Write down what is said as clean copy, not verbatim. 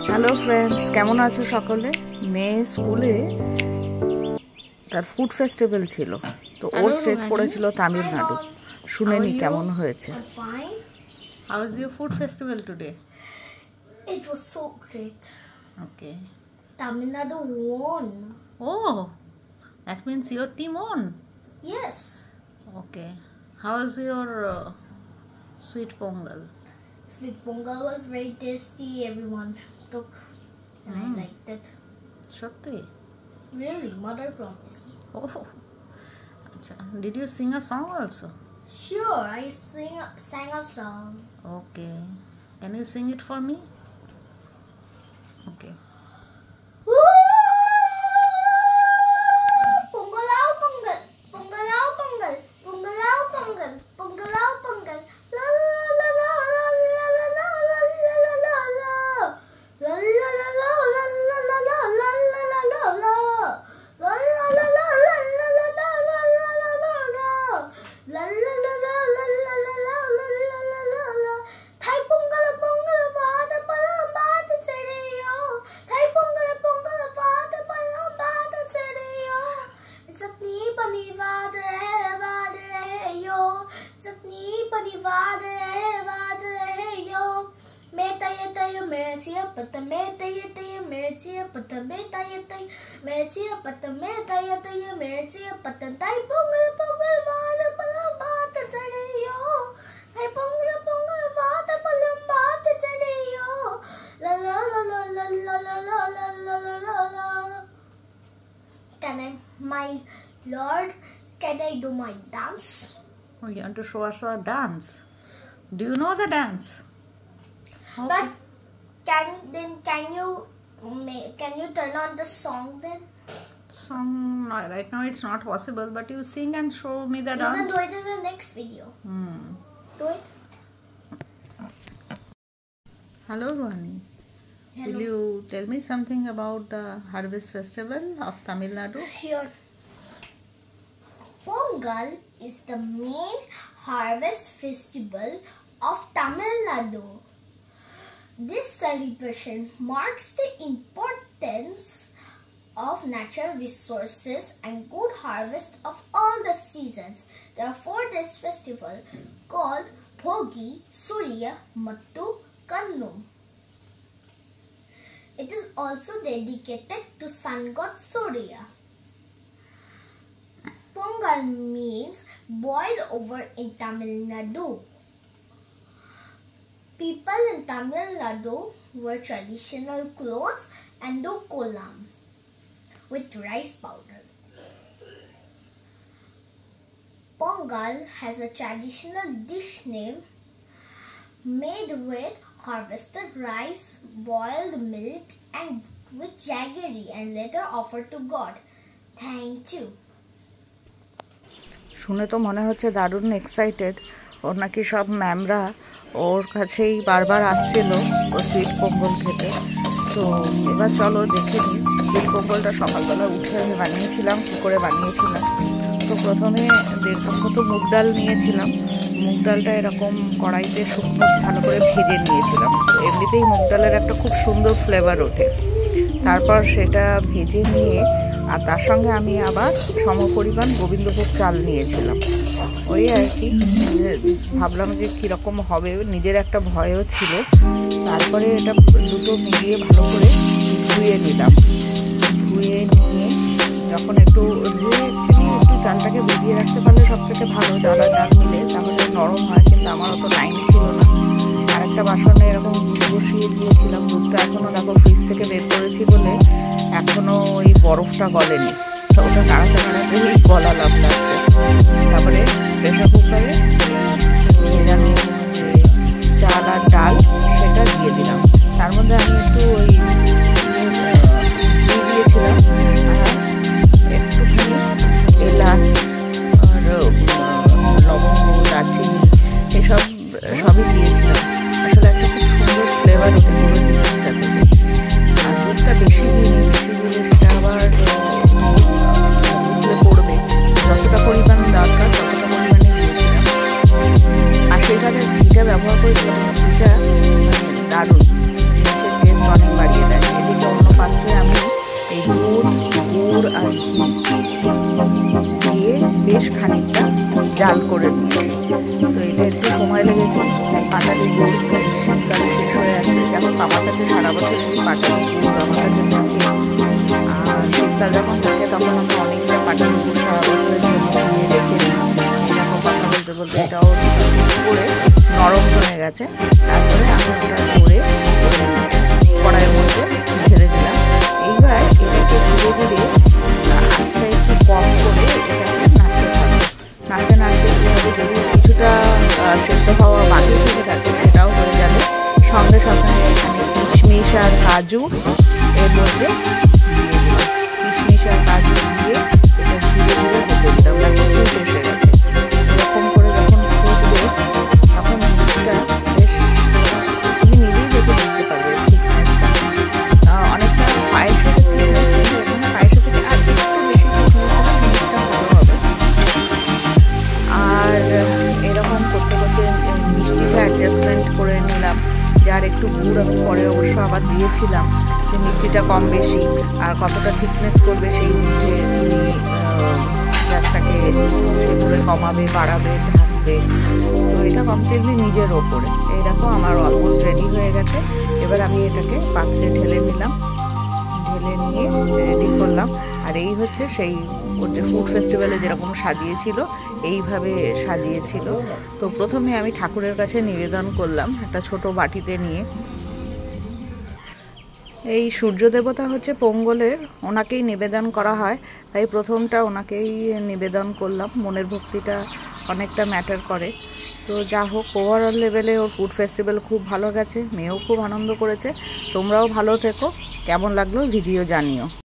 Hello friends, কেমন আছো সকলে? মেয়ে স্কুলে তার ফুড ফেস্টিভ্যাল ছিল, তো ওর স্টেট পড়েছিল তামিলনাড়ু। শুনেনি কেমন হয়েছে। How is your food festival today? It was so great. Okay. Tamil Nadu won. Oh, that means your team won. Yes. Okay. How is your sweet pongal? Sweet pongal was very tasty. Everyone took and I liked it. Shotti? Really, mother promise. Oh. Acha. Did you sing a song also? Sure, I sang a song. Okay. Can you sing it for me? Okay. Pongalao pongal, pongalao pongal, pongalao pongal, pongalao pongal. La la la la la la la la la la la la. La la la la la la la la la la la la la. La la la la la la la la la la la la. La la la la la la la la la la la. Thai pongal pongal vaada palam vaada chediyo. Thai pongal pongal vaada palam vaada chediyo. Chutney pani vaada yo. Chutney pani vaada yo. Metaya tayo mercia pata metaya tayo mercia pata metaya tayo mercia pata metaya tayo mercia pata Thai pongal pongal vaada palam vaada chediyo. Thai pongal pongal vaada palam vaada chediyo. La la la la la la la la la la la la. Can I, my lord, can I do my dance? Oh, you want to show us a dance? Do you know the dance? But can you turn on the song then? Song right now it's not possible, but you sing and show me the You can dance. do it in the next video. Do it. Hello, Vani. Hello. Will you tell me something about the Harvest Festival of Tamil Nadu? Sure. Pongal is the main harvest festival of Tamil Nadu. This celebration marks the importance of natural resources and good harvest of all the seasons. Therefore, this festival called Bhogi Surya Mattu Kannum. It is also dedicated to sun god Surya. Pongal means boil over in Tamil Nadu. People in Tamil Nadu wear traditional clothes and do kolam with rice powder. Pongal has a traditional dish name made with harvested rice, boiled milk and with jaggery and later offered to God. Thank you. শুনে তো মনে হচ্ছে দারুণ excited. ওর নাকি সব ম্যামরা ওর কাছেই বারবার আসছিল ওর সুইট পঙ্গল খেতে। তো এবার চলো দেখে নিই সুইট পঙ্গলটা সকালবেলা উঠে আমি বানিয়েছিলাম, কী করে বানিয়েছিলাম। তো প্রথমে 1.5 কাপ মতো মুগ ডাল নিয়েছিলাম। মুগ ডালটা এরকম কড়াইতে শুকনো ভালো করে ভেজে নিয়েছিলাম। এমনিতেই মুগ ডালের একটা খুব সুন্দর ফ্লেভার ওঠে। তারপর সেটা ভেজে নিয়ে আর তার সঙ্গে আমি আবার সমপরিমাণ গোবিন্দভোগ চাল নিয়েছিলাম। ওই আর কি, ভাবলাম যে কীরকম হবে, নিজের একটা ভয়ও ছিল। তারপরে এটা দুটো মিলিয়ে ভালো করে ধুয়ে নিলাম। ধুয়ে নিয়ে যখন একটু চালটাকে ভিজিয়ে রাখতে পারলে সব থেকে ভালো, ডাল আর ডাল মিলে তাহলে নরম হয়, কিন্তু আমার অত টাইম ছিল না। আর একটা বাসনে এরকম দুধ বসিয়ে দিয়েছিলাম। দুধটা এখনও দেখো ফ্রিজ থেকে বের করেছি বলে এখনও ওই বরফটা গলেনি, তো ওটা নাড়াতে নাড়াতেই গলালাম লাগবে। তারপরে প্রেশার কুকারে ভেজানো চাল আর ডাল সেটা দিয়ে দিলাম। তার মধ্যে আমি একটু ওই দিয়েছিলাম আর একটুখানি এলাচ আর লবঙ্গ, দারচিনি এসব সবই দিয়েছিলাম। আসলে একটা খুব সুন্দর ফ্লেভার ওঠে পুরো জিনিসটা থেকে। আর দুধটা বেশি দিলে সেটা আবার পড়বে, যতটা পরিমাণ দরকার ততটা পরিমাণে দিয়েছিলাম। আর সেইভাবে ঘিটা ব্যবহার করেছিলাম, ঘিটা দারুণ, জিনিসের টেস্ট করে নিয়েছি। তো এটা একটু সময় লেগেছে। পাটালি গুড় শীতকালে শেষ হয়ে আসছে। যেমন আমার কাছে সারা বছর এই পাটালি গুড় আমার কাছে থাকে। আর শীতকাল যখন থাকে তখন আমি অনেকটা পাটালি গুড় সারা বছরের জন্য নিয়ে রেখে দিই। এরকম কথা বলতে বলতে এটাও করে নরম হয়ে গেছে। তারপরে আমি ওটা করে কড়াইয়ের মধ্যে ঢেলে দিলাম। এইবার এটাকে ধীরে ধীরে আস্তে একটু কম করে এটাকে নাড়তে নাড়তে কীভাবে যদি কিছুটা সেদ্ধ হওয়া বাকি থেকে থাকে সেটাও হয়ে যাবে। সঙ্গে সঙ্গে এখানে কিশমিশ আর কাজু এর মধ্যে কিশমিশ আর কাজু দিয়ে এটা ধীরে ধীরে হতে দিলাম। শেষ হয়ে গেছে। এরকম করে যখন ফুটবে তখন মিষ্টিটা বেশ তুমি নিজেই দেখে বুঝতে পারবে ঠিকঠাকটা। অনেকটা পায়েসের পায়েসের থেকে আর একটু বেশি জিনিসটা ভালো হবে। আর এরকম করতে করতে মিষ্টিটা অ্যাডজাস্টমেন্ট করে নিলাম। যার একটু গুড় আমি পরে অবশ্য আবার দিয়েছিলাম যে মিষ্টিটা কম বেশি আর কতটা থিকনেস করবে সেই বুঝে তুমি গ্যাসটাকে সেগুলো কমাবে, বাড়াবে, ঢাকবে। তো এটা কমপ্লিটলি নিজের ওপরে। এই দেখো আমার অলমোস্ট রেডি হয়ে গেছে। এবার আমি এটাকে পাত্রে ঢেলে নিলাম। ঢেলে নিয়ে রেডি করলাম। আর এই হচ্ছে সেই ওর যে ফুড ফেস্টিভ্যালে যেরকম সাজিয়েছিল এইভাবে সাজিয়েছিল। তো প্রথমে আমি ঠাকুরের কাছে নিবেদন করলাম একটা ছোট বাটিতে নিয়ে। এই সূর্য দেবতা হচ্ছে পোঙ্গলের, ওনাকেই নিবেদন করা হয়, তাই প্রথমটা ওনাকেই নিবেদন করলাম। মনের ভক্তিটা অনেকটা ম্যাটার করে। তো যা হোক, ওভারঅল লেভেলে ওর ফুড ফেস্টিভ্যাল খুব ভালো গেছে। মেয়েও খুব আনন্দ করেছে। তোমরাও ভালো থেকো। কেমন লাগলো ভিডিও জানিও।